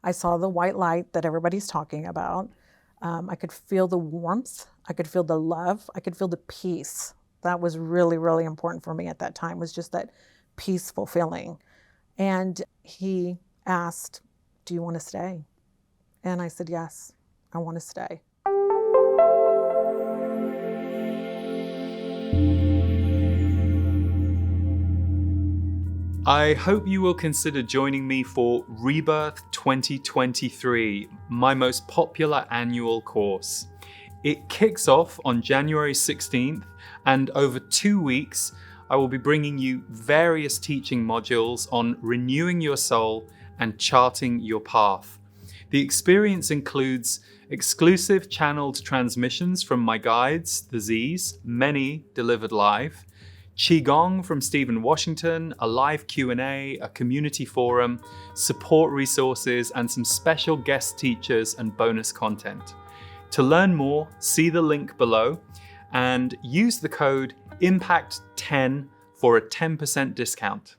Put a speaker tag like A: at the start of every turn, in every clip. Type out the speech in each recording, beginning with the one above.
A: I saw the white light that everybody's talking about. I could feel the warmth. I could feel the love. I could feel the peace. That was really, really important for me at that time, was just that peaceful feeling. And he asked, "Do you want to stay?" And I said, "Yes, I want to stay."
B: I hope you will consider joining me for Rebirth 2023, my most popular annual course. It kicks off on January 16th, and over 2 weeks, I will be bringing you various teaching modules on renewing your soul and charting your path. The experience includes exclusive channeled transmissions from my guides, the Z's, many delivered live, Qigong from Stephen Washington, a live Q&A, a community forum, support resources, and some special guest teachers and bonus content. To learn more, see the link below and use the code IMPACT10 for a 10% discount.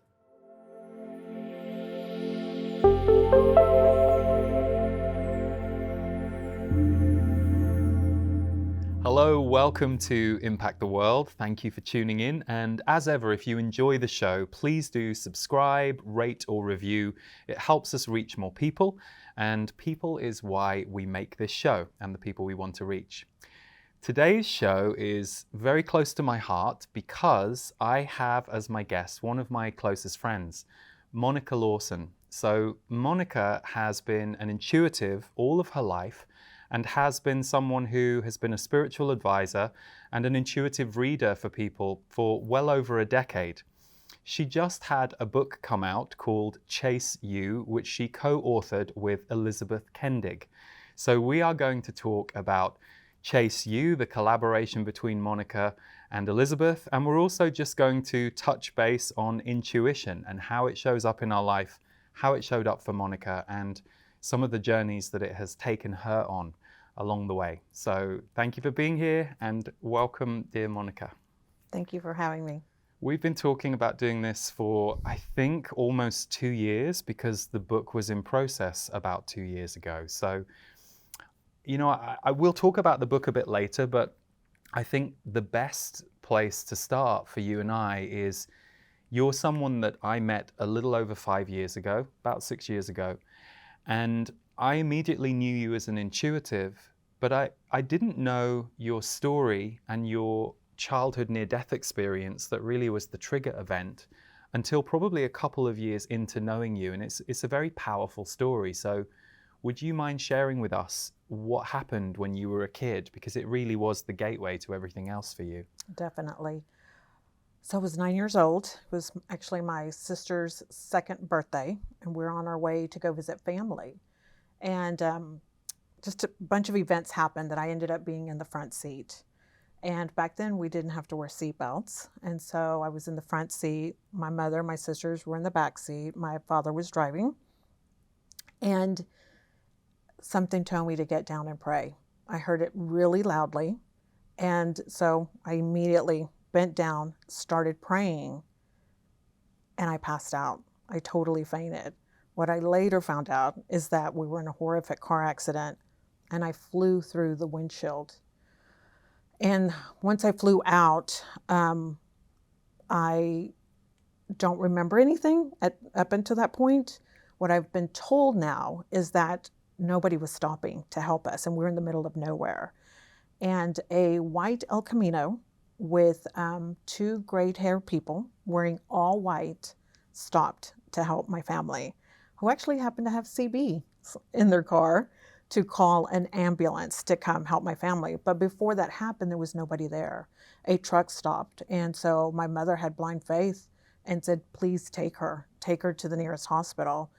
B: Hello, welcome to Impact the World. Thank you for tuning in. And as ever, if you enjoy the show, please do subscribe, rate or review. It helps us reach more people, and people is why we make this show and the people we want to reach. Today's show is very close to my heart because I have as my guest one of my closest friends, Monica Lawson. So Monica has been an intuitive all of her life, and has been someone who has been a spiritual advisor and an intuitive reader for people for well over a decade. She just had a book come out called Chase You, which she co-authored with Elizabeth Kendig. So we are going to talk about Chase You, the collaboration between Monica and Elizabeth, and we're also just going to touch base on intuition and how it shows up in our life, how it showed up for Monica, and some of the journeys that it has taken her on along the way. So thank you for being here and welcome, dear Monica.
A: Thank you for having me.
B: We've been talking about doing this for, I think, almost 2 years because the book was in process about 2 years ago. So, you know, I will talk about the book a bit later, but I think the best place to start for you and I is you're someone that I met a little over 5 years ago, about 6 years ago. And I immediately knew you as an intuitive, but I didn't know your story and your childhood near-death experience that really was the trigger event until probably a couple of years into knowing you. And it's a very powerful story. So would you mind sharing with us what happened when you were a kid? Because it really was the gateway to everything else for you.
A: Definitely. So I was 9 years old. It was actually my sister's second birthday, and we're on our way to go visit family. And just a bunch of events happened that I ended up being in the front seat. And back then we didn't have to wear seatbelts. And so I was in the front seat. My mother, my sisters were in the back seat. My father was driving. And something told me to get down and pray. I heard it really loudly. And so I immediately bent down, started praying, and I passed out. I totally fainted. What I later found out is that we were in a horrific car accident and I flew through the windshield. And once I flew out, I don't remember anything up until that point. What I've been told now is that nobody was stopping to help us and we're in the middle of nowhere. And a white El Camino with 2 gray-haired people wearing all white stopped to help my family, who actually happened to have CB in their car, to call an ambulance to come help my family. But before that happened, there was nobody there. A truck stopped. And so my mother had blind faith and said, "Please take her to the nearest hospital."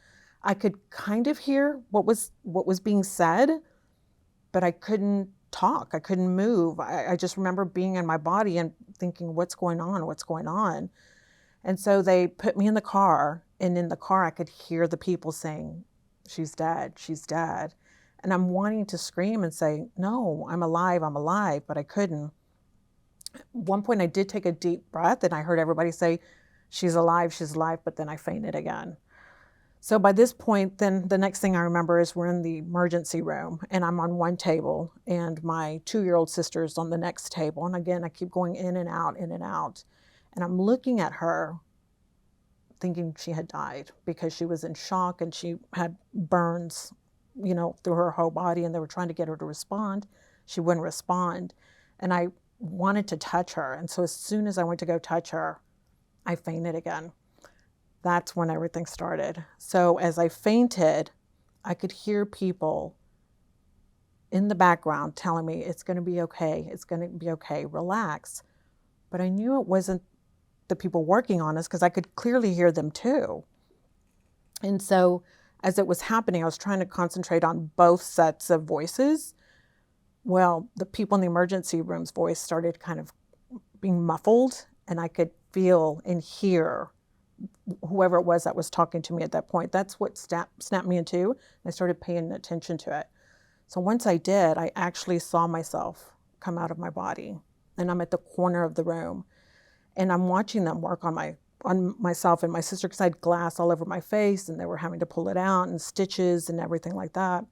A: I could kind of hear what was being said, but I couldn't talk. I couldn't move. I just remember being in my body and thinking, what's going on? What's going on? And so they put me in the car, and in the car I could hear the people saying, "She's dead, she's dead." And I'm wanting to scream and say, "No, I'm alive, but I couldn't. At one point I did take a deep breath and I heard everybody say, she's alive, but then I fainted again. So by this point, then the next thing I remember is we're in the emergency room and I'm on one table and my 2-year-old sister is on the next table. And again, I keep going in and out, in and out. And I'm looking at her thinking she had died because she was in shock and she had burns, through her whole body, and they were trying to get her to respond. She wouldn't respond. And I wanted to touch her. And so as soon as I went to go touch her, I fainted again. That's when everything started. So as I fainted, I could hear people in the background telling me, it's going to be okay. It's going to be okay. Relax. But I knew it wasn't the people working on us because I could clearly hear them too. And so as it was happening, I was trying to concentrate on both sets of voices. Well, the people in the emergency room's voice started kind of being muffled, and I could feel and hear whoever it was that was talking to me at that point. That's what snapped me into. I started paying attention to it. So once I did, I actually saw myself come out of my body, and I'm at the corner of the room, and I'm watching them work on myself and my sister because I had glass all over my face, and they were having to pull it out and stitches and everything like that.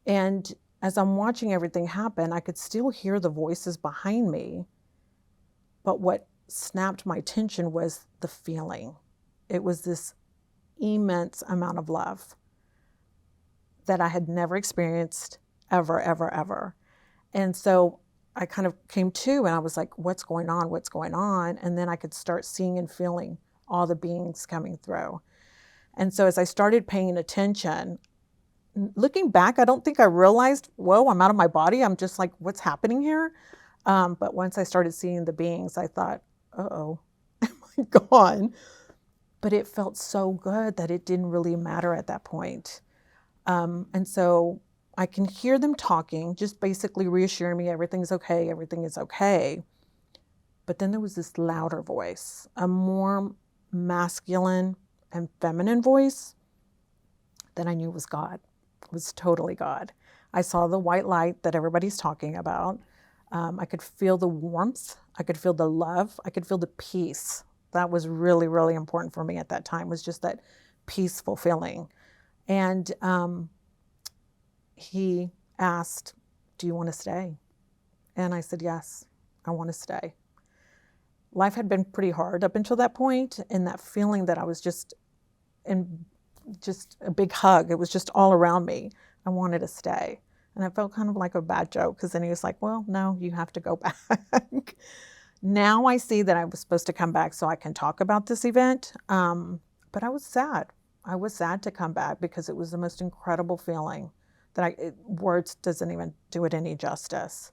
A: And as I'm watching everything happen, I could still hear the voices behind me. But what snapped my attention was the feeling. It was this immense amount of love that I had never experienced ever, ever, ever. And so I kind of came to and I was like, what's going on? What's going on? And then I could start seeing and feeling all the beings coming through. And so as I started paying attention, looking back, I don't think I realized, whoa, I'm out of my body. I'm just like, what's happening here? But once I started seeing the beings, I thought, uh-oh, am I gone? But it felt so good that it didn't really matter at that point. And so I can hear them talking, just basically reassuring me everything's okay, everything is okay. But then there was this louder voice, a more masculine and feminine voice that I knew was God. It was totally God. I saw the white light that everybody's talking about. I could feel the warmth. I could feel the love. I could feel the peace. That was really, really important for me at that time, was just that peaceful feeling. And he asked, do you want to stay? And I said, yes, I want to stay. Life had been pretty hard up until that point, and that feeling that I was just in just a big hug. It was just all around me. I wanted to stay. And it felt kind of like a bad joke because then he was like, well, no, you have to go back. Now I see that I was supposed to come back so I can talk about this event. But I was sad. I was sad to come back because it was the most incredible feeling that words doesn't even do it any justice.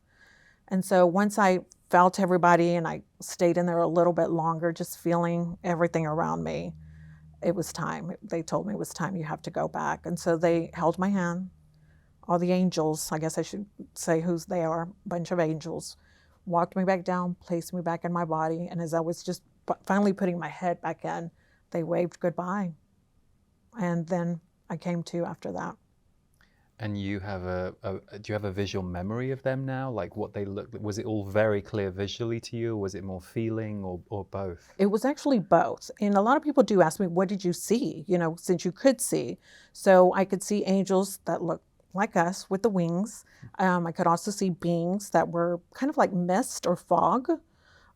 A: And so once I felt everybody and I stayed in there a little bit longer, just feeling everything around me, it was time. They told me it was time, you have to go back. And so they held my hand. All the angels, I guess I should say whose they are, a bunch of angels, walked me back down, placed me back in my body. And as I was just finally putting my head back in, they waved goodbye. And then I came to after that.
B: And you have do you have a visual memory of them now? Like what they looked like? Was it all very clear visually to you? Or was it more feeling or both?
A: It was actually both. And a lot of people do ask me, what did you see? Since you could see. So I could see angels that looked like us with the wings. I could also see beings that were kind of like mist or fog.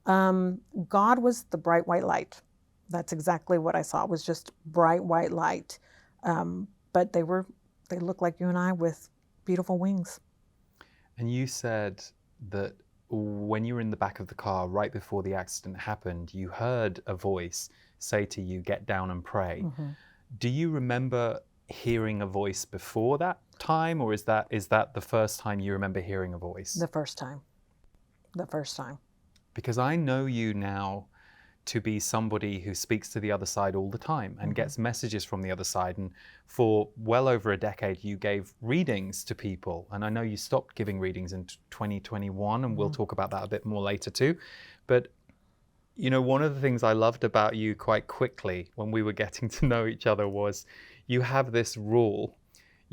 A: God was the bright white light. That's exactly what I saw. It was just bright white light. But they looked like you and I with beautiful wings.
B: And you said that when you were in the back of the car right before the accident happened, you heard a voice say to you, get down and pray. Mm-hmm. Do you remember hearing a voice before that time, or is that the first time you remember hearing a voice?
A: The first time.
B: Because I know you now to be somebody who speaks to the other side all the time and gets messages from the other side. And for well over a decade, you gave readings to people. And I know you stopped giving readings in 2021, and we'll talk about that a bit more later too. But one of the things I loved about you quite quickly when we were getting to know each other was you have this rule.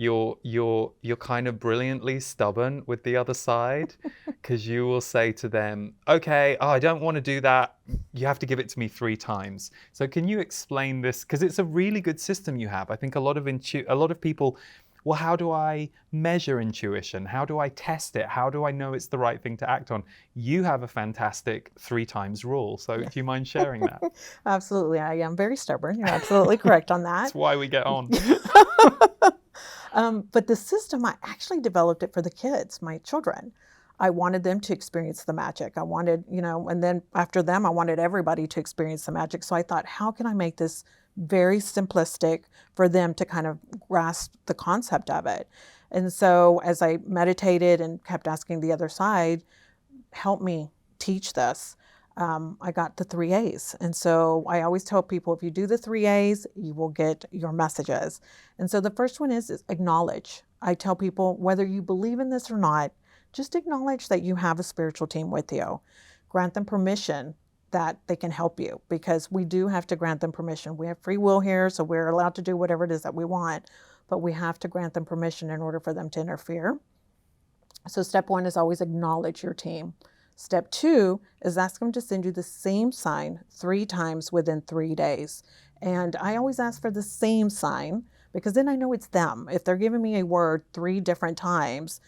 B: you're kind of brilliantly stubborn with the other side, because you will say to them, okay, oh, I don't want to do that, you have to give it to me 3 times. So can you explain this, because it's a really good system you have. I think a lot of people, well, how do I measure intuition? How do I test it? How do I know it's the right thing to act on? You have a fantastic 3 times rule. So do you mind sharing that?
A: Absolutely. I am very stubborn. You're absolutely correct on that.
B: That's why we get on.
A: But the system, I actually developed it for the kids, my children. I wanted them to experience the magic. I wanted, and then after them, I wanted everybody to experience the magic. So I thought, how can I make this very simplistic for them to kind of grasp the concept of it? And so as I meditated and kept asking the other side, help me teach this, I got the 3 A's. And so I always tell people, if you do the 3 A's, you will get your messages. And so the first one is acknowledge. I tell people, whether you believe in this or not, just acknowledge that you have a spiritual team with you. Grant them permission that they can help you, because we do have to grant them permission. We have free will here, so we're allowed to do whatever it is that we want, but we have to grant them permission in order for them to interfere. So step 1 is always acknowledge your team. Step 2 is ask them to send you the same sign 3 times within 3 days. And I always ask for the same sign, because then I know it's them. If they're giving me a word 3 different times,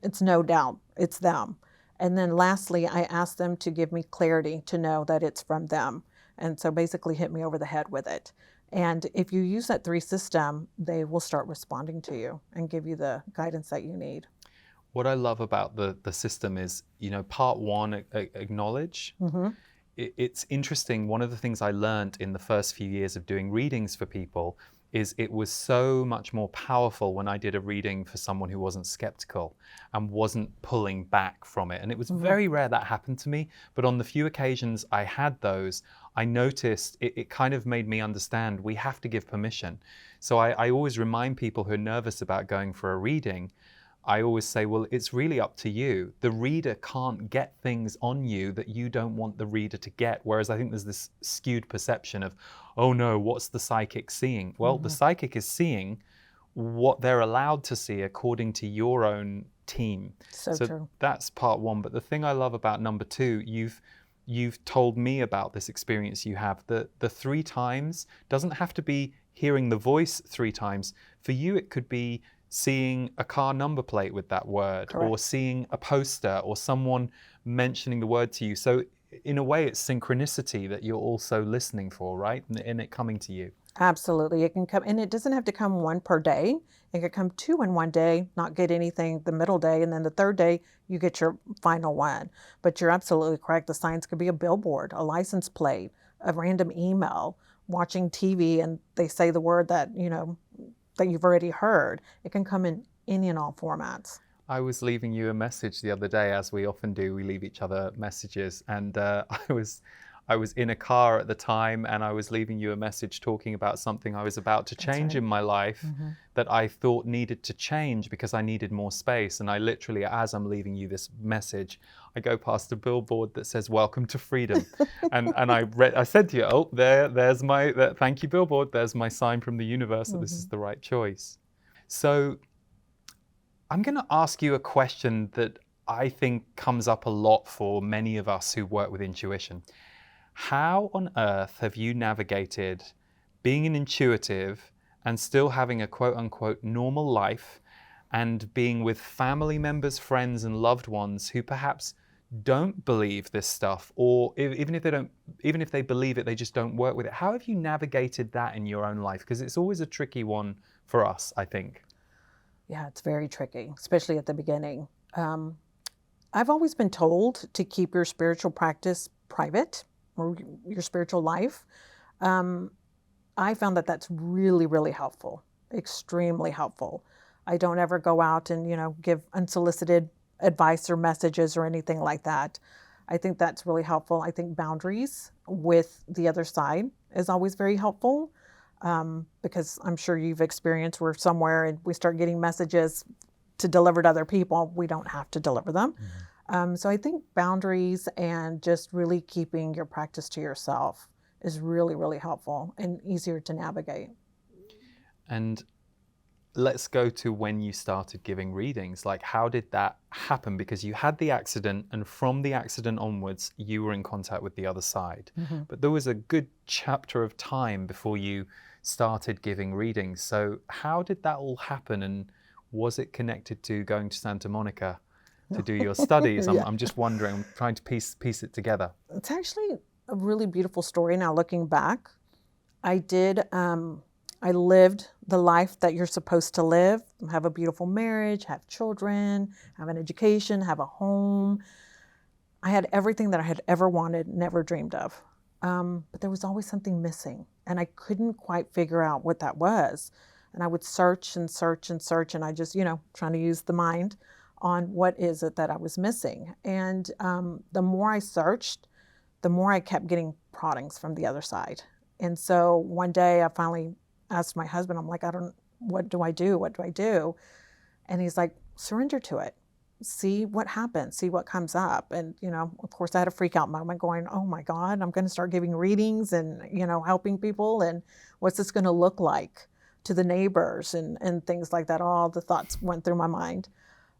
A: it's no doubt it's them. And then lastly, I ask them to give me clarity to know that it's from them. And so basically hit me over the head with it. And if you use that 3 system, they will start responding to you and give you the guidance that you need.
B: What I love about the system is, part 1, acknowledge.
A: Mm-hmm.
B: It's interesting. One of the things I learned in the first few years of doing readings for people is it was so much more powerful when I did a reading for someone who wasn't skeptical and wasn't pulling back from it. And it was very rare that happened to me. But on the few occasions I had those, I noticed it kind of made me understand we have to give permission. So I always remind people who are nervous about going for a reading, I always say, well, it's really up to you. The reader can't get things on you that you don't want the reader to get. Whereas I think there's this skewed perception of, oh no, what's the psychic seeing? Well, the psychic is seeing what they're allowed to see according to your own team.
A: So true.
B: That's part 1. But the thing I love about number 2, you've told me about this experience you have. The 3 times doesn't have to be hearing the voice 3 times. For you, it could be seeing a car number plate with that word. Correct. Or seeing a poster or someone mentioning the word to you. So in a way, it's synchronicity that you're also listening for, right? And it coming to you.
A: Absolutely. It can come, and it doesn't have to come 1 per day. It could come 2 in one day, not get anything the middle day, and then the 3rd day you get your final one. But you're absolutely correct. The signs could be a billboard, a license plate, a random email, watching TV, and they say the word that that you've already heard. It can come in any and all formats.
B: I was leaving you a message the other day, as we often do. We leave each other messages, and I was in a car at the time, and I was leaving you a message talking about something I was about to change in my life that I thought needed to change because I needed more space. And I literally, as I'm leaving you this message, I go past a billboard that says "Welcome to Freedom," and I said to you, "Oh, there's my thank you billboard. There's my sign from the universe that this is the right choice." So I'm going to ask you a question that I think comes up a lot for many of us who work with intuition. How on earth have you navigated being an intuitive and still having a quote-unquote normal life, and being with family members, friends, and loved ones who perhaps don't believe this stuff, or even if they believe it, they just don't work with it? How have you navigated that in your own life? Because it's always a tricky one for us, I think.
A: Yeah, it's very tricky, especially at the beginning. I've always been told to keep your spiritual practice private, or your spiritual life. I found that that's really, really helpful, extremely helpful. I don't ever go out and, give unsolicited advice or messages or anything like that. I think that's really helpful. I think boundaries with the other side is always very helpful, because I'm sure you've experienced we're somewhere and we start getting messages to deliver to other people. We don't have to deliver them. So I think boundaries and just really keeping your practice to yourself is really, really helpful and easier to navigate.
B: And let's go to when you started giving readings. Like, how did that happen? Because you had the accident, and from the accident onwards, you were in contact with the other side.
A: Mm-hmm.
B: But there was a good chapter of time before you started giving readings. So how did that all happen? And was it connected to going to Santa Monica to do your studies?
A: Yeah.
B: I'm just wondering, I'm trying to piece it together.
A: It's actually a really beautiful story now looking back. I lived the life that you're supposed to live, have a beautiful marriage, have children, have an education, have a home. I had everything that I had ever wanted, never dreamed of. But there was always something missing, and I couldn't quite figure out what that was. And I would search and search and search, and I just, trying to use the mind on what is it that I was missing. And the more I searched, the more I kept getting proddings from the other side. And so one day I finally asked my husband, I'm like, what do I do? What do I do? And he's like, surrender to it. See what happens, see what comes up. And, of course I had a freak out moment going, oh my God, I'm going to start giving readings and, helping people. And what's this going to look like to the neighbors and things like that? All the thoughts went through my mind.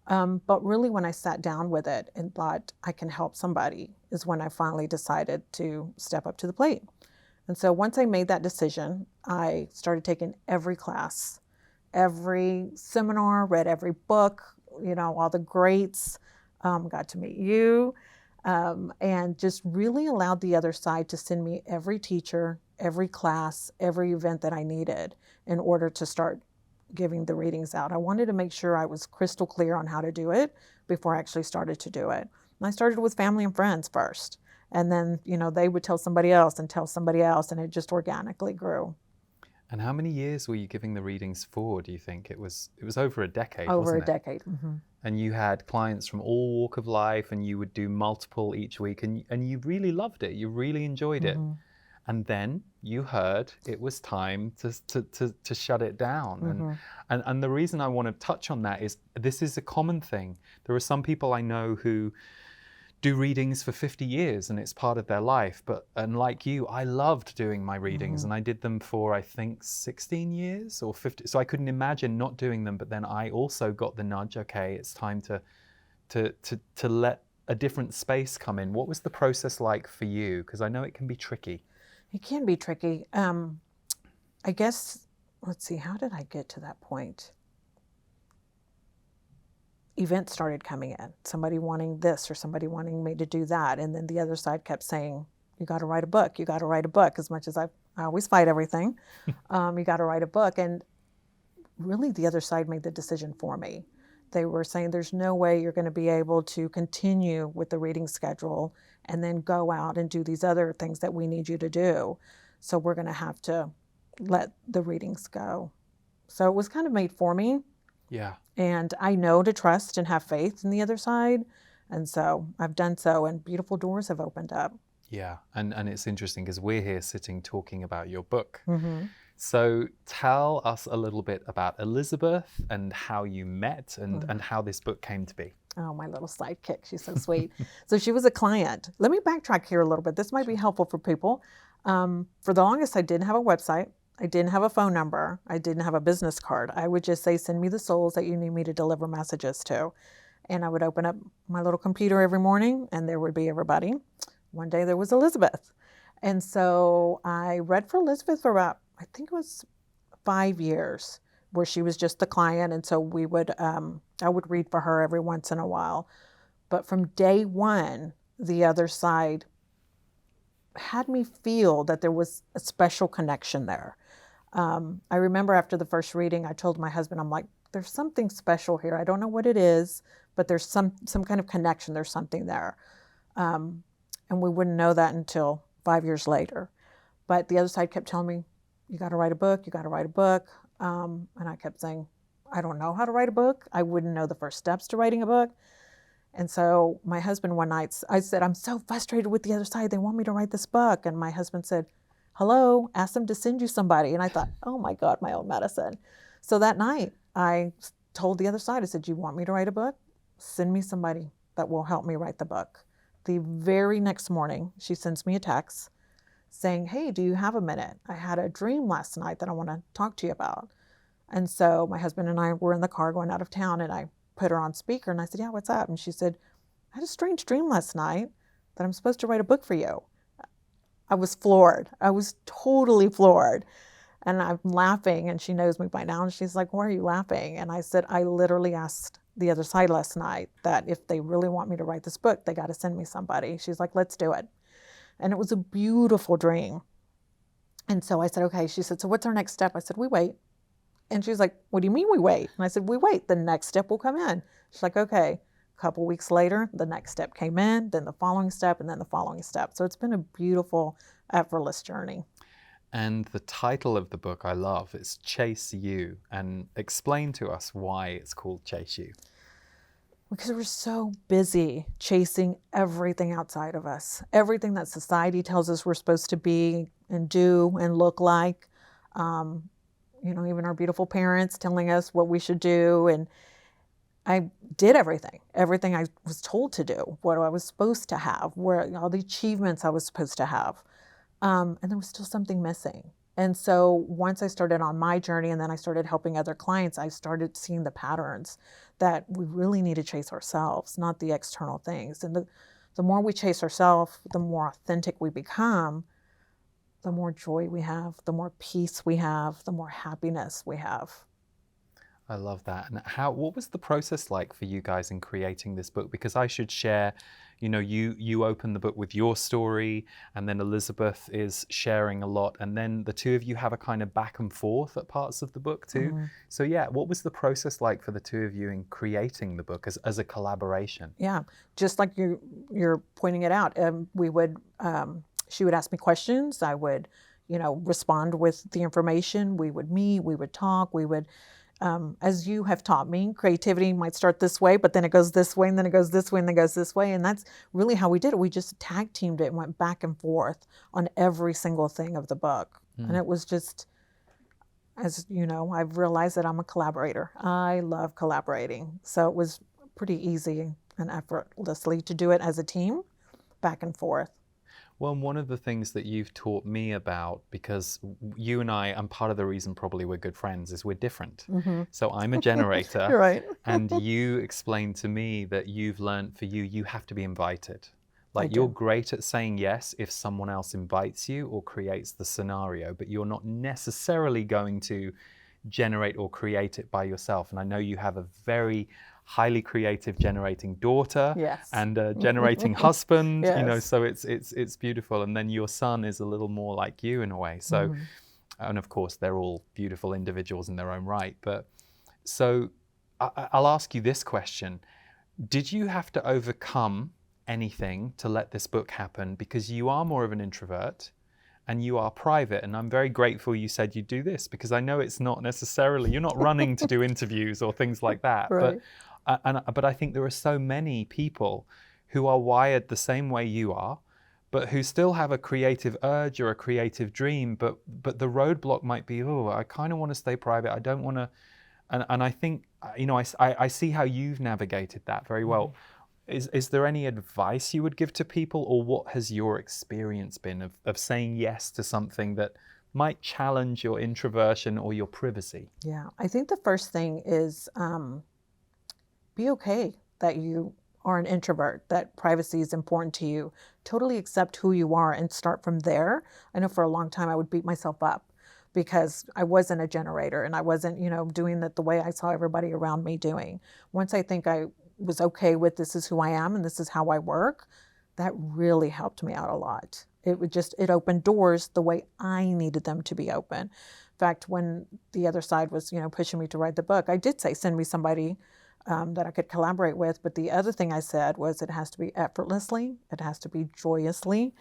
A: But really when I sat down with it and thought I can help somebody is when I finally decided to step up to the plate. And so once I made that decision, I started taking every class, every seminar, read every book, all the greats, got to meet you, and just really allowed the other side to send me every teacher, every class, every event that I needed in order to start giving the readings out. I wanted to make sure I was crystal clear on how to do it before I actually started to do it. And I started with family and friends first. And then, they would tell somebody else, and it just organically grew.
B: And how many years were you giving the readings for, do you think? It was over a decade,
A: Over
B: wasn't
A: a decade. Mm-hmm.
B: And you had clients from all walk of life, and you would do multiple each week, and you really loved it. You really enjoyed it.
A: Mm-hmm.
B: And then you heard it was time to shut it down.
A: Mm-hmm.
B: And the reason I want to touch on that is this is a common thing. There are some people I know who do readings for 50 years and it's part of their life. But like you, I loved doing my readings, and I did them for, I think, 16 years or 50. So I couldn't imagine not doing them. But then I also got the nudge, okay, it's time to let a different space come in. What was the process like for you? Because I know it can be tricky.
A: It can be tricky. I guess, let's see, how did I get to that point? Events started coming in, somebody wanting this or somebody wanting me to do that. And then the other side kept saying, you got to write a book. You got to write a book. As much as I always fight everything, you got to write a book. And really the other side made the decision for me. They were saying there's no way you're going to be able to continue with the reading schedule and then go out and do these other things that we need you to do. So we're going to have to let the readings go. So it was kind of made for me.
B: Yeah.
A: And I know to trust and have faith in the other side. And so I've done so, and beautiful doors have opened up.
B: Yeah. And it's interesting because we're here sitting talking about your book.
A: Mm-hmm.
B: So tell us a little bit about Elizabeth and how you met and how this book came to be.
A: Oh, my little sidekick. She's so sweet. So she was a client. Let me backtrack here a little bit. This might be helpful for people. For the longest, I didn't have a website. I didn't have a phone number. I didn't have a business card. I would just say, send me the souls that you need me to deliver messages to. And I would open up my little computer every morning, and there would be everybody. One day there was Elizabeth. And so I read for Elizabeth for about, I think it was 5 years, where she was just the client. And so we would, I would read for her every once in a while. But from day one, the other side had me feel that there was a special connection there. I remember after the first reading, I told my husband, I'm like, there's something special here. I don't know what it is, but there's some kind of connection. There's something there. And we wouldn't know that until 5 years later. But the other side kept telling me, you got to write a book. You got to write a book. And I kept saying, I don't know how to write a book. I wouldn't know the first steps to writing a book. And so my husband one night, I said, I'm so frustrated with the other side. They want me to write this book. And my husband said, hello, ask them to send you somebody. And I thought, oh my God, my own medicine. So that night I told the other side, I said, you want me to write a book? Send me somebody that will help me write the book. The very next morning, she sends me a text saying, hey, do you have a minute? I had a dream last night that I want to talk to you about. And so my husband and I were in the car going out of town, and I put her on speaker and I said, yeah, what's up? And she said, I had a strange dream last night that I'm supposed to write a book for you. I was floored. I was totally floored. And I'm laughing, and she knows me by now, and she's like, why are you laughing? And I said, I literally asked the other side last night that if they really want me to write this book, they got to send me somebody. She's like, let's do it. And it was a beautiful dream. And so I said, okay. She said, so what's our next step? I said, we wait. And she's like, what do you mean we wait? And I said, we wait. The next step will come in. She's like, okay. A couple weeks later, the next step came in, then the following step, and then the following step. So it's been a beautiful, effortless journey.
B: And the title of the book I love. It's Chase You. And explain to us why it's called Chase You.
A: Because we're so busy chasing everything outside of us, everything that society tells us we're supposed to be and do and look like. Even our beautiful parents telling us what we should do. And I did everything I was told to do, what I was supposed to have, all the achievements I was supposed to have. And there was still something missing. And so once I started on my journey and then I started helping other clients, I started seeing the patterns that we really need to chase ourselves, not the external things. And the more we chase ourselves, the more authentic we become, the more joy we have, the more peace we have, the more happiness we have.
B: I love that. And what was the process like for you guys in creating this book? Because I should share, you open the book with your story, and then Elizabeth is sharing a lot, and then the two of you have a kind of back and forth at parts of the book too. Mm-hmm. So yeah, what was the process like for the two of you in creating the book as a collaboration?
A: Yeah, just like you're pointing it out, she would ask me questions. I would, respond with the information. We would meet, we would talk, we would. As you have taught me, creativity might start this way, but then it goes this way, and then it goes this way, and then it goes this way. And that's really how we did it. We just tag teamed it and went back and forth on every single thing of the book. And it was just, as you know, I've realized that I'm a collaborator. I love collaborating. So it was pretty easy and effortlessly to do it as a team, back and forth.
B: Well, one of the things that you've taught me about, because you and I, and part of the reason probably we're good friends, is we're different. Mm-hmm. So I'm a generator.
A: You're right.
B: And you explained to me that you've learned for you have to be invited. Like you're great at saying yes if someone else invites you or creates the scenario, but you're not necessarily going to generate or create it by yourself. And I know you have a very highly creative generating daughter.
A: Yes.
B: And a generating husband.
A: Yes.
B: So it's beautiful. And then your son is a little more like you in a way. So and of course they're all beautiful individuals in their own right. But so I'll ask you this question. Did you have to overcome anything to let this book happen? Because you are more of an introvert and you are private, and I'm very grateful you said you'd do this, because I know it's not necessarily, you're not running to do interviews or things like that.
A: Right.
B: But I think there are so many people who are wired the same way you are, but who still have a creative urge or a creative dream, but the roadblock might be, I kind of want to stay private. I don't want to, and I think, I see how you've navigated that very well. Is there any advice you would give to people, or what has your experience been of saying yes to something that might challenge your introversion or your privacy?
A: Yeah, I think the first thing is be okay that you are an introvert, that privacy is important to you. Totally accept who you are and start from there. I know for a long time I would beat myself up because I wasn't a generator and I wasn't, doing it the way I saw everybody around me doing. Once I think I was okay with this is who I am and this is how I work, that really helped me out a lot. It opened doors the way I needed them to be open. In fact, when the other side was, pushing me to write the book, I did say, send me somebody that I could collaborate with. But the other thing I said was it has to be effortlessly, it has to be joyously,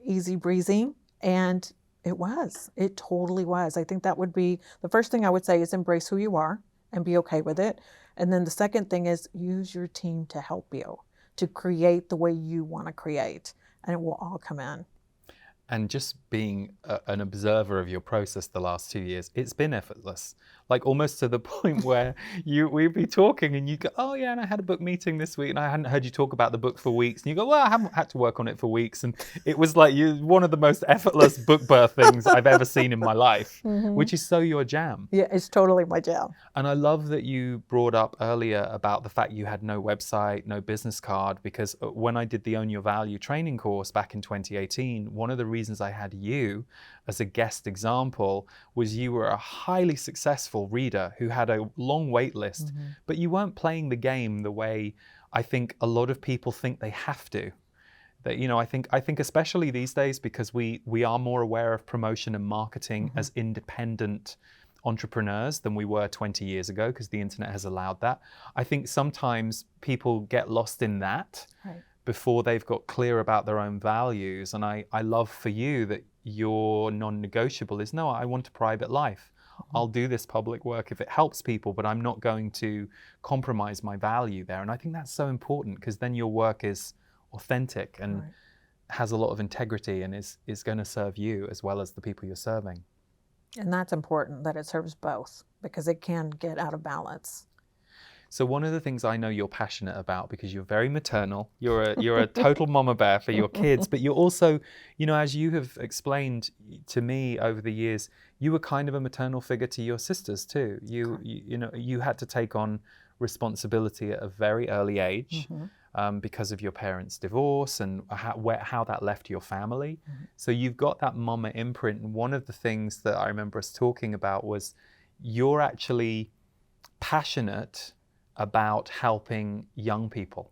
A: easy breezy. And it totally was. I think that would be the first thing I would say is embrace who you are and be okay with it. And then the second thing is use your team to help you, to create the way you want to create, and it will all come in.
B: and just being an observer of your process the last 2 years, it's been effortless. Like almost to the point where we'd be talking and you go, oh yeah, and I had a book meeting this week and I hadn't heard you talk about the book for weeks. And you go, well, I haven't had to work on it for weeks. And it was like one of the most effortless book birth things I've ever seen in my life, which is so your jam.
A: Yeah, it's totally my jam.
B: And I love that you brought up earlier about the fact you had no website, no business card, because when I did the Own Your Value training course back in 2018, one of the reasons I had you as a guest example was you were a highly successful reader who had a long wait list, but you weren't playing the game the way I think a lot of people think they have to. That, you know, I think especially these days, because we are more aware of promotion and marketing as independent entrepreneurs than we were 20 years ago, because the internet has allowed that. I think sometimes people get lost in that before they've got clear about their own values. And I love for you that your non-negotiable is, no, I want a private life. I'll do this public work if it helps people, but I'm not going to compromise my value there. And I think that's so important, because then your work is authentic and has a lot of integrity and is going to serve you as well as the people you're serving.
A: And that's important, that it serves both, because it can get out of balance.
B: So one of the things I know you're passionate about, because you're very maternal, you're a total mama bear for your kids, but you're also, you know, as you have explained to me over the years, you were kind of a maternal figure to your sisters too. You know, you had to take on responsibility at a very early age. Because of your parents' divorce and how that left your family. So you've got that mama imprint. And one of the things that I remember us talking about was you're actually passionate about helping young people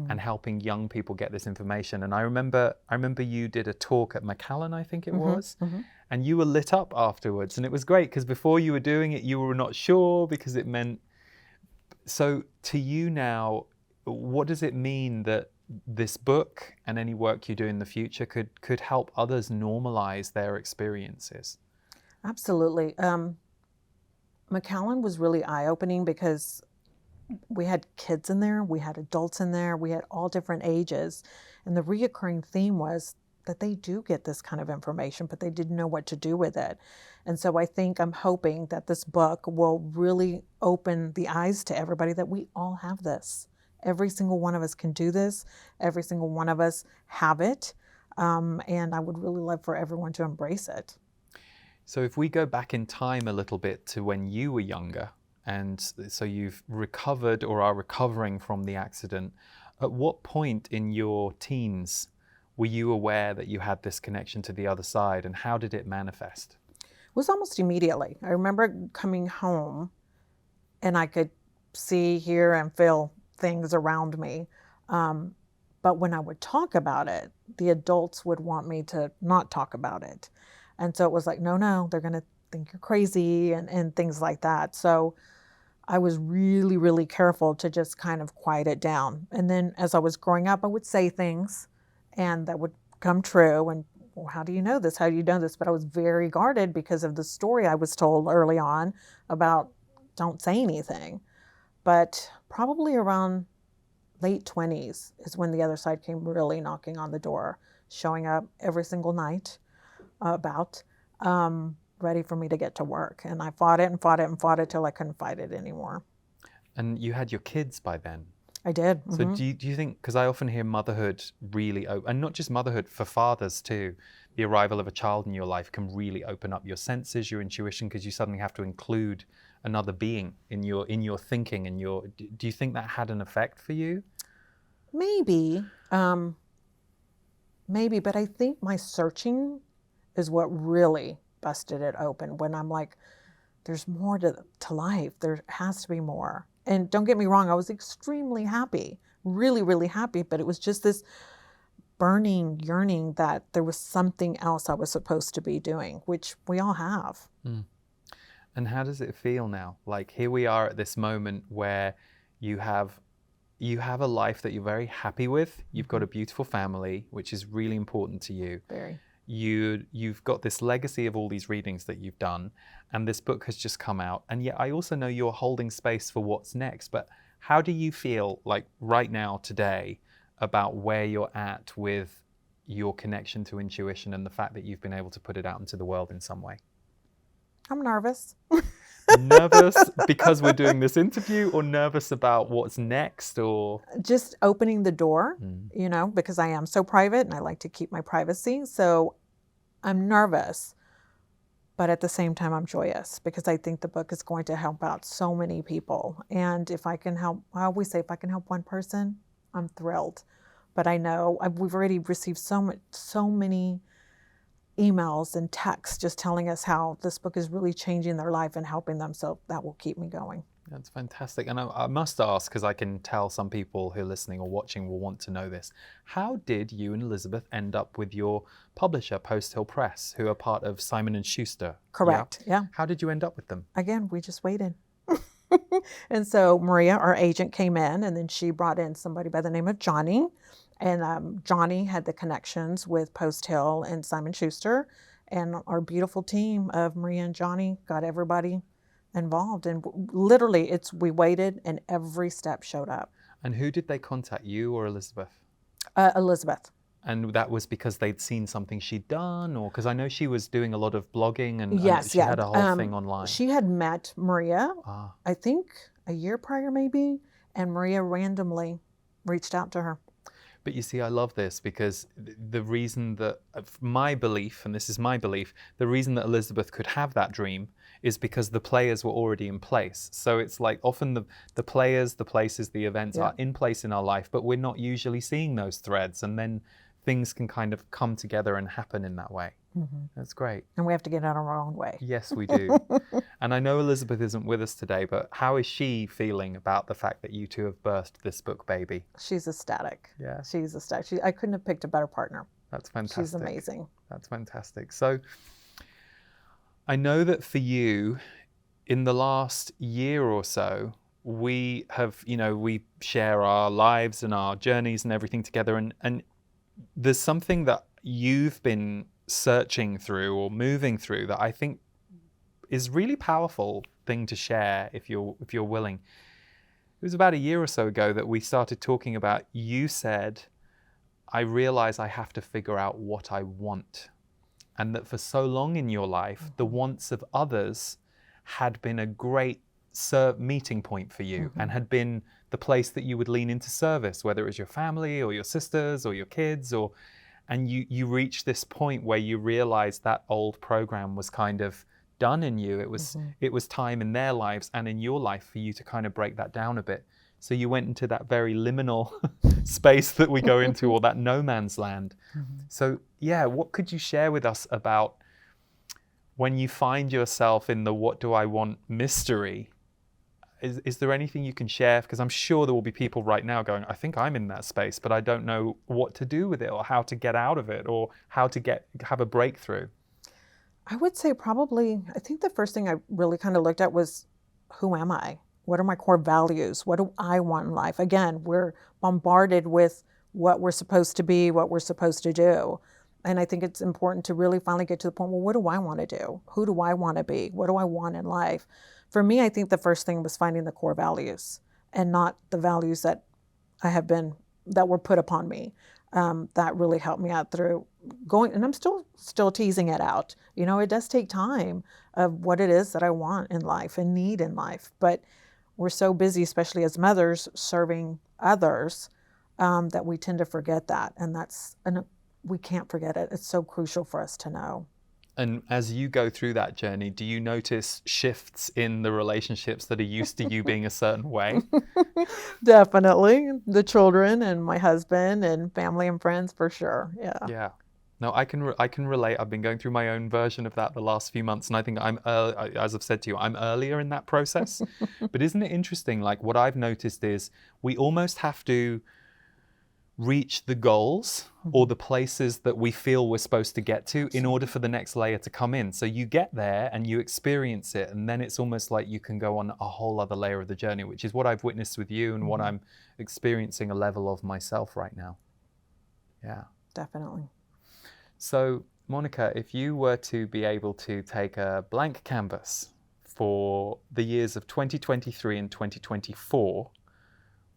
B: and helping young people get this information. And I remember you did a talk at Macallan, I think it was, and you were lit up afterwards. And it was great, because before you were doing it, you were not sure, because it meant... So to you now, what does it mean that this book and any work you do in the future could help others normalize their experiences?
A: Absolutely. Macallan was really eye-opening, because we had kids in there, we had adults in there, we had all different ages. And the reoccurring theme was that they do get this kind of information, but they didn't know what to do with it. And so I'm hoping that this book will really open the eyes to everybody that we all have this. Every single one of us can do this. Every single one of us have it. And I would really love for everyone to embrace it.
B: So if we go back in time a little bit to when you were younger, and so you've recovered or are recovering from the accident, at what point in your teens were you aware that you had this connection to the other side, and how did it manifest?
A: It was almost immediately. I remember coming home and I could see, hear, and feel things around me. But when I would talk about it, the adults would want me to not talk about it. And so it was like, no, they're going to think you're crazy and things like that. So I was really, really careful to just kind of quiet it down. And then as I was growing up, I would say things and that would come true. And, well, how do you know this? How do you know this? But I was very guarded because of the story I was told early on about don't say anything. But probably around late 20s is when the other side came really knocking on the door, showing up every single night ready for me to get to work. And I fought it and fought it and fought it till I couldn't fight it anymore.
B: And you had your kids by then?
A: I did.
B: So do you think, because I often hear motherhood really, and not just motherhood, for fathers too, the arrival of a child in your life can really open up your senses, your intuition, because you suddenly have to include another being in your thinking and do you think that had an effect for you?
A: Maybe, but I think my searching is what really busted it open, when I'm like, there's more to life. There has to be more. And don't get me wrong, I was extremely happy, really, really happy, but it was just this burning yearning that there was something else I was supposed to be doing, which we all have.
B: And how does it feel now? Like, here we are at this moment where you have a life that you're very happy with. You've got a beautiful family, which is really important to you.
A: Very.
B: You've got this legacy of all these readings that you've done, and this book has just come out. And yet I also know you're holding space for what's next. But how do you feel like right now, today, about where you're at with your connection to intuition and the fact that you've been able to put it out into the world in some way?
A: I'm nervous.
B: Nervous because we're doing this interview, or nervous about what's next, or
A: Just opening the door, because I am so private and I like to keep my privacy. So I'm nervous, but at the same time, I'm joyous because I think the book is going to help out so many people. And if I can help, I always say, if I can help one person, I'm thrilled. But I know we've already received so many emails and texts just telling us how this book is really changing their life and helping them. So that will keep me going.
B: That's fantastic. And I must ask, because I can tell some people who are listening or watching will want to know this. How did you and Elizabeth end up with your publisher, Post Hill Press, who are part of Simon & Schuster?
A: Correct. Yeah.
B: How did you end up with them?
A: Again, we just waited. And so Maria, our agent, came in, and then she brought in somebody by the name of Johnny. And Johnny had the connections with Post Hill and Simon Schuster. And our beautiful team of Maria and Johnny got everybody involved. And literally, we waited, and every step showed up.
B: And who did they contact, you or Elizabeth?
A: Elizabeth.
B: And that was because they'd seen something she'd done, or because I know she was doing a lot of blogging and she had a whole thing online.
A: She had met Maria, I think a year prior maybe, and Maria randomly reached out to her.
B: But you see, I love this because the reason that, my belief, and this is my belief, the reason that Elizabeth could have that dream is because the players were already in place. So it's like often the players, the places, the events are in place in our life, but we're not usually seeing those threads. And then things can kind of come together and happen in that way. Mm-hmm. That's great.
A: And we have to get out of our own way.
B: Yes, we do. And I know Elizabeth isn't with us today, but how is she feeling about the fact that you two have birthed this book baby?
A: She's ecstatic.
B: Yeah.
A: She's ecstatic. I couldn't have picked a better partner.
B: That's fantastic.
A: She's amazing.
B: That's fantastic. So I know that for you, in the last year or so, we have, we share our lives and our journeys and everything together. And there's something that you've been searching through or moving through that I think is really powerful thing to share if you're willing. It was about a year or so ago that we started talking about, you said, I realize I have to figure out what I want. And that for so long in your life, the wants of others had been a great meeting point for you, and had been the place that you would lean into service, whether it was your family or your sisters or your kids, and you reached this point where you realized that old program was kind of done in you. It was time in their lives and in your life for you to kind of break that down a bit. So you went into that very liminal space that we go into, or that no man's land. So yeah, what could you share with us about when you find yourself in the what do I want mystery? Is there anything you can share? Because I'm sure there will be people right now going, I think I'm in that space, but I don't know what to do with it, or how to get out of it, or how to have a breakthrough.
A: I would say I think the first thing I really kind of looked at was, who am I? What are my core values? What do I want in life? Again, we're bombarded with what we're supposed to be, what we're supposed to do. And I think it's important to really finally get to the point, well, what do I want to do? Who do I want to be? What do I want in life? For me, I think the first thing was finding the core values, and not the values that that were put upon me. That really helped me out through going, and I'm still teasing it out. It does take time of what it is that I want in life and need in life. But we're so busy, especially as mothers, serving others, that we tend to forget that. And we can't forget it. It's so crucial for us to know.
B: And as you go through that journey, do you notice shifts in the relationships that are used to you being a certain way?
A: Definitely. The children and my husband and family and friends, for sure. Yeah.
B: Yeah. No, I can relate. I've been going through my own version of that the last few months, and I think as I've said to you, I'm earlier in that process. But isn't it interesting? Like, what I've noticed is we almost have to reach the goals or the places that we feel we're supposed to get to in order for the next layer to come in. So you get there and you experience it, and then it's almost like you can go on a whole other layer of the journey, which is what I've witnessed with you and what I'm experiencing a level of myself right now. Yeah.
A: Definitely.
B: So Monica, if you were to be able to take a blank canvas for the years of 2023 and 2024,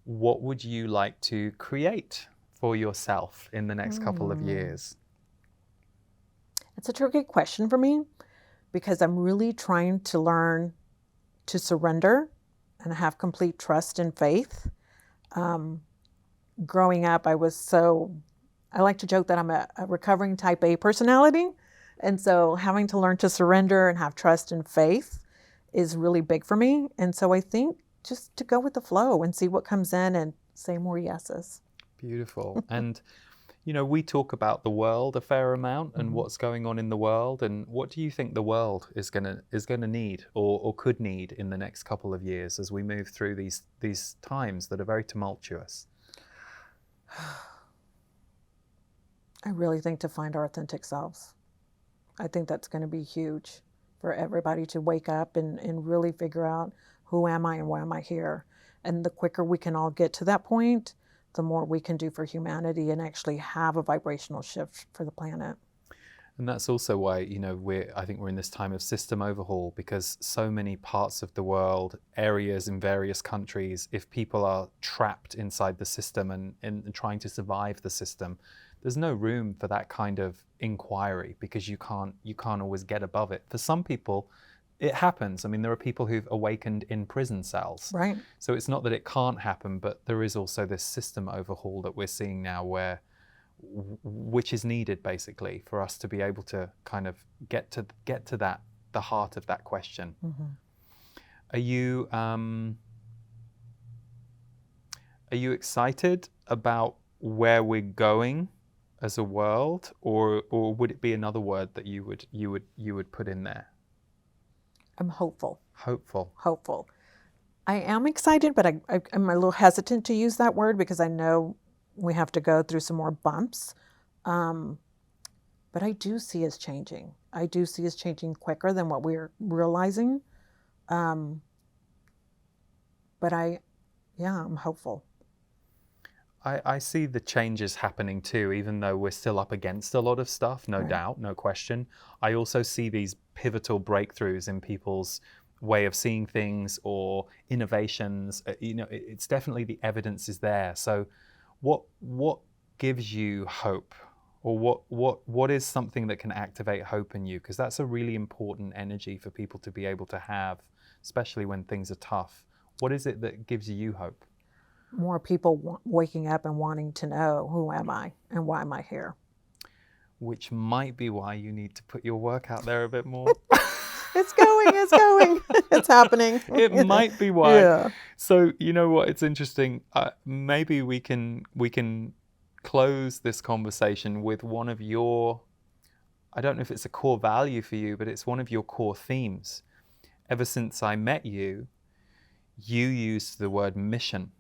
B: what would you like to create for yourself in the next couple of years?
A: It's a tricky question for me because I'm really trying to learn to surrender and have complete trust and faith. Growing up, I like to joke that I'm a recovering type A personality. And so having to learn to surrender and have trust and faith is really big for me. And so I think just to go with the flow and see what comes in and say more yeses.
B: Beautiful. And, you know, we talk about the world a fair amount and what's going on in the world. And what do you think the world is gonna need or could need in the next couple of years as we move through these times that are very tumultuous?
A: I really think to find our authentic selves. I think that's going to be huge for everybody to wake up and really figure out who am I and why am I here. And the quicker we can all get to that point, the more we can do for humanity and actually have a vibrational shift for the planet.
B: And that's also why, you know, I think we're in this time of system overhaul, because so many parts of the world, areas in various countries, if people are trapped inside the system and trying to survive the system, there's no room for that kind of inquiry because you can't always get above it. For some people, it happens. I mean, there are people who've awakened in prison cells.
A: Right.
B: So it's not that it can't happen, but there is also this system overhaul that we're seeing now which is needed basically for us to be able to kind of get to that, the heart of that question. Are you excited about where we're going as a world, or would it be another word that you would put in there?
A: I'm hopeful.
B: Hopeful.
A: I am excited, but I'm a little hesitant to use that word because I know we have to go through some more bumps. But I do see us changing. I do see us changing quicker than what we're realizing. But I'm hopeful.
B: I see the changes happening too, even though we're still up against a lot of stuff, no doubt, no question. I also see these pivotal breakthroughs in people's way of seeing things or innovations. You know, it's definitely, the evidence is there. So what gives you hope, or what is something that can activate hope in you? Because that's a really important energy for people to be able to have, especially when things are tough. What is it that gives you hope?
A: More people waking up and wanting to know, who am I and why am I here?
B: Which might be why you need to put your work out there a bit more.
A: It's going, it's happening.
B: It might be why.
A: Yeah.
B: So you know what, it's interesting. Maybe we can close this conversation with one of your, I don't know if it's a core value for you, but it's one of your core themes. Ever since I met you, you used the word mission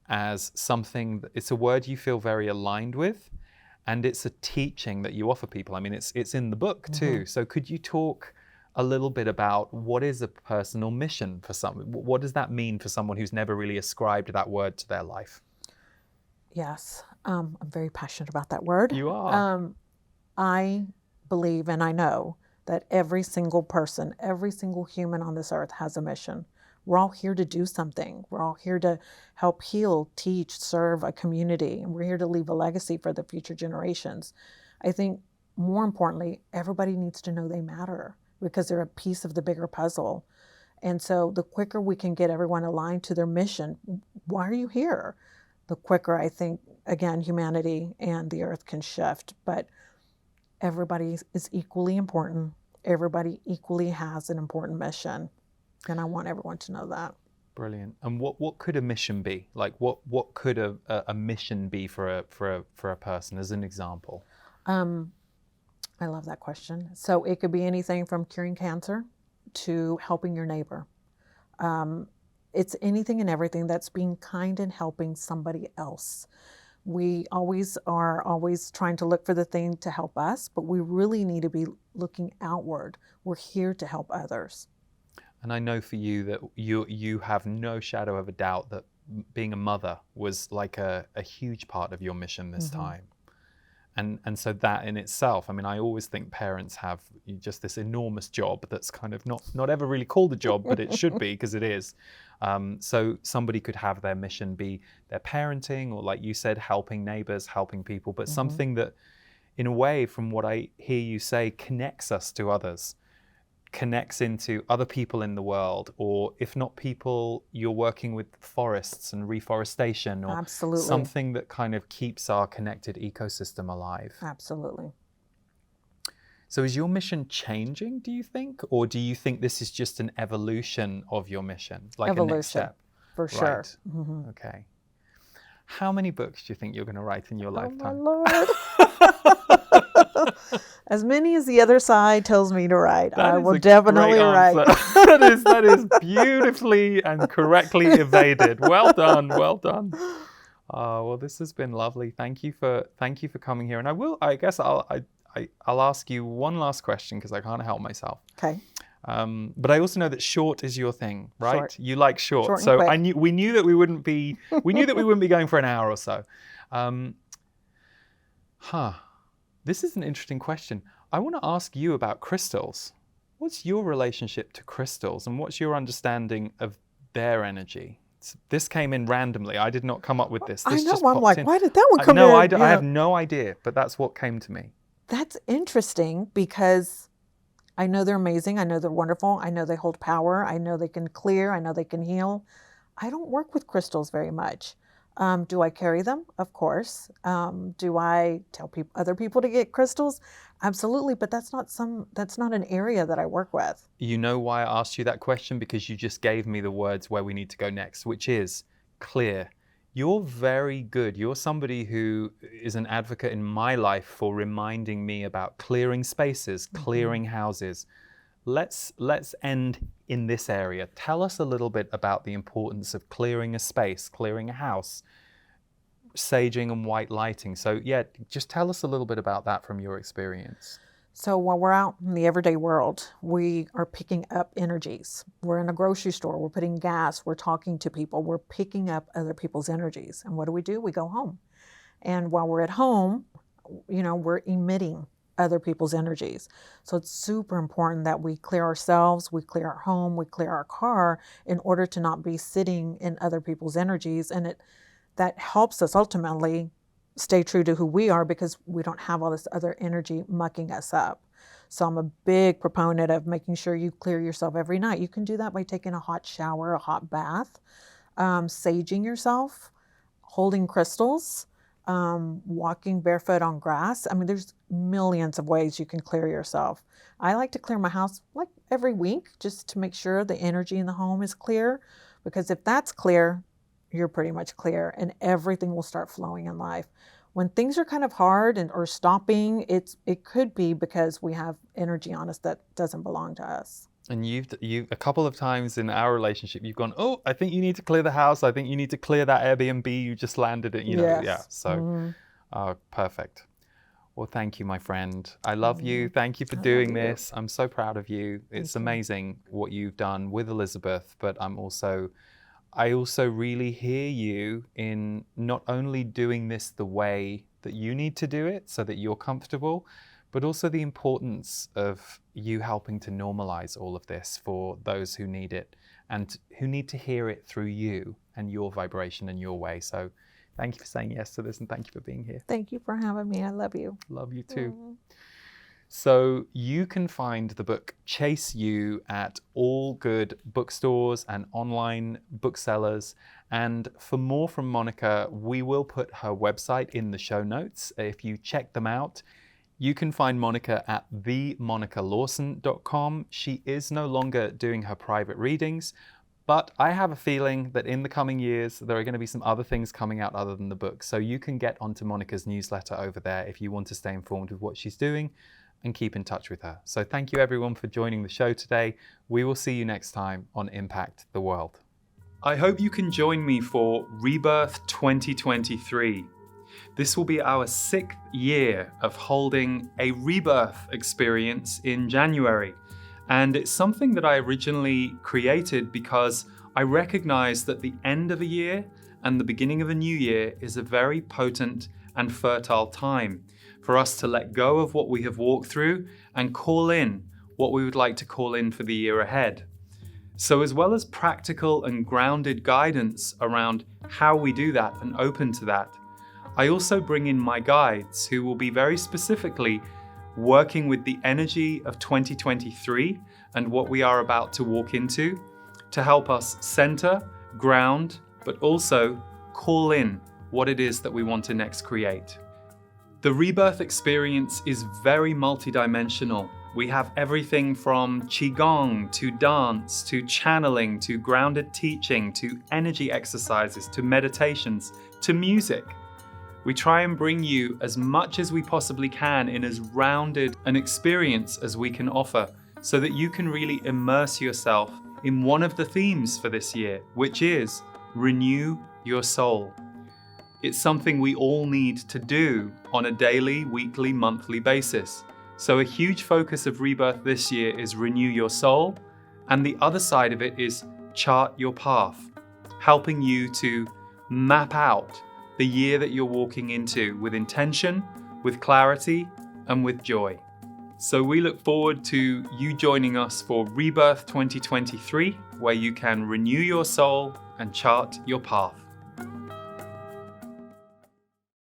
B: as something, it's a word you feel very aligned with, and it's a teaching that you offer people. I mean, it's in the book too. So could you talk a little bit about what is a personal mission for someone? What does that mean for someone who's never really ascribed that word to their life?
A: Yes, I'm very passionate about that word.
B: You are.
A: I believe and I know that every single person, every single human on this earth has a mission. We're all here to do something. We're all here to help heal, teach, serve a community, and we're here to leave a legacy for the future generations. I think more importantly, everybody needs to know they matter because they're a piece of the bigger puzzle. And so the quicker we can get everyone aligned to their mission, why are you here? The quicker I think, again, humanity and the earth can shift. But everybody is equally important. Everybody equally has an important mission. And I want everyone to know that.
B: Brilliant. And what could a mission be? Like what could a mission be for a person, as an example?
A: I love that question. So it could be anything from curing cancer to helping your neighbor. It's anything and everything that's being kind and helping somebody else. We are always trying to look for the thing to help us, but we really need to be looking outward. We're here to help others.
B: And I know for you that you have no shadow of a doubt that being a mother was like a huge part of your mission this time. And so that in itself, I mean, I always think parents have just this enormous job that's kind of not ever really called a job, but it should be, because it is. So somebody could have their mission be their parenting, or like you said, helping neighbors, helping people, but something that, in a way, from what I hear you say, connects us to others, connects into other people in the world, or if not people, you're working with forests and reforestation, or
A: Absolutely.
B: something that kind of keeps our connected ecosystem alive.
A: Absolutely.
B: So is your mission changing, do you think? Or do you think this is just an evolution of your mission, like
A: Evolution,
B: a next step?
A: for sure.
B: Right. Mm-hmm. Okay. How many books do you think you're going to write in your lifetime?
A: Oh, my Lord. As many as the other side tells me to write. I will definitely write.
B: That is beautifully and correctly evaded. Well done. Well done. Well, this has been lovely. Thank you for coming here. And I guess I'll ask you one last question, because I can't help myself.
A: Okay.
B: But I also know that short is your thing, right?
A: Short.
B: You like short.
A: Short and
B: So
A: quick.
B: we knew that we wouldn't be going for an hour or so. This is an interesting question. I want to ask you about crystals. What's your relationship to crystals, and what's your understanding of their energy? This came in randomly. I did not come up with this.
A: I
B: This
A: know.
B: just
A: I'm
B: popped
A: like,
B: in.
A: why did that one come
B: No,
A: in?
B: I have no idea, but that's what came to me.
A: That's interesting, because I know they're amazing. I know they're wonderful. I know they hold power. I know they can clear. I know they can heal. I don't work with crystals very much. Do I carry them? Of course. Do I tell other people to get crystals? Absolutely. But that's not an area that I work with.
B: You know why I asked you that question? Because you just gave me the words where we need to go next, which is clear. You're very good. You're somebody who is an advocate in my life for reminding me about clearing spaces, clearing houses. Let's end in this area. Tell us a little bit about the importance of clearing a space, clearing a house, saging and white lighting. So yeah, just tell us a little bit about that from your experience.
A: So while we're out in the everyday world, we are picking up energies. We're in a grocery store, we're putting gas, we're talking to people, we're picking up other people's energies. And what do? We go home. And while we're at home, we're emitting other people's energies. So it's super important that we clear ourselves, we clear our home, we clear our car, in order to not be sitting in other people's energies. And that helps us ultimately stay true to who we are, because we don't have all this other energy mucking us up. So I'm a big proponent of making sure you clear yourself every night. You can do that by taking a hot shower, a hot bath, saging yourself, holding crystals, walking barefoot on grass. I mean, there's millions of ways you can clear yourself. I like to clear my house like every week, just to make sure the energy in the home is clear, because if that's clear, you're pretty much clear, and everything will start flowing in life. When things are kind of hard or stopping, it could be because we have energy on us that doesn't belong to us.
B: And you a couple of times in our relationship, you've gone, oh, I think you need to clear the house. I think you need to clear that Airbnb you just landed in.
A: Yes.
B: Yeah. So, perfect. Well, thank you, my friend. I love you. Thank you for doing this. I'm so proud of you. It's amazing what you've done with Elizabeth, but I also really hear you in not only doing this the way that you need to do it so that you're comfortable, but also the importance of you helping to normalize all of this for those who need it and who need to hear it through you and your vibration and your way. So thank you for saying yes to this, and thank you for being here.
A: Thank you for having me. I love you.
B: Love you too. So you can find the book Chase You at all good bookstores and online booksellers. And for more from Monica, we will put her website in the show notes. If you check them out, you can find Monica at themonicalawson.com. She is no longer doing her private readings, but I have a feeling that in the coming years, there are going to be some other things coming out other than the book. So you can get onto Monica's newsletter over there if you want to stay informed with what she's doing and keep in touch with her. So thank you everyone for joining the show today. We will see you next time on Impact the World. I hope you can join me for Rebirth 2023. This will be our 6th year of holding a rebirth experience in January. And it's something that I originally created because I recognize that the end of a year and the beginning of a new year is a very potent and fertile time for us to let go of what we have walked through and call in what we would like to call in for the year ahead. So as well as practical and grounded guidance around how we do that and open to that, I also bring in my guides who will be very specifically working with the energy of 2023 and what we are about to walk into to help us center, ground, but also call in what it is that we want to next create. The rebirth experience is very multidimensional. We have everything from qigong to dance to channeling to grounded teaching to energy exercises to meditations to music. We try and bring you as much as we possibly can in as rounded an experience as we can offer so that you can really immerse yourself in one of the themes for this year, which is renew your soul. It's something we all need to do on a daily, weekly, monthly basis. So a huge focus of Rebirth this year is renew your soul, and the other side of it is chart your path, helping you to map out the year that you're walking into with intention, with clarity, and with joy. So we look forward to you joining us for Rebirth 2023, where you can renew your soul and chart your path.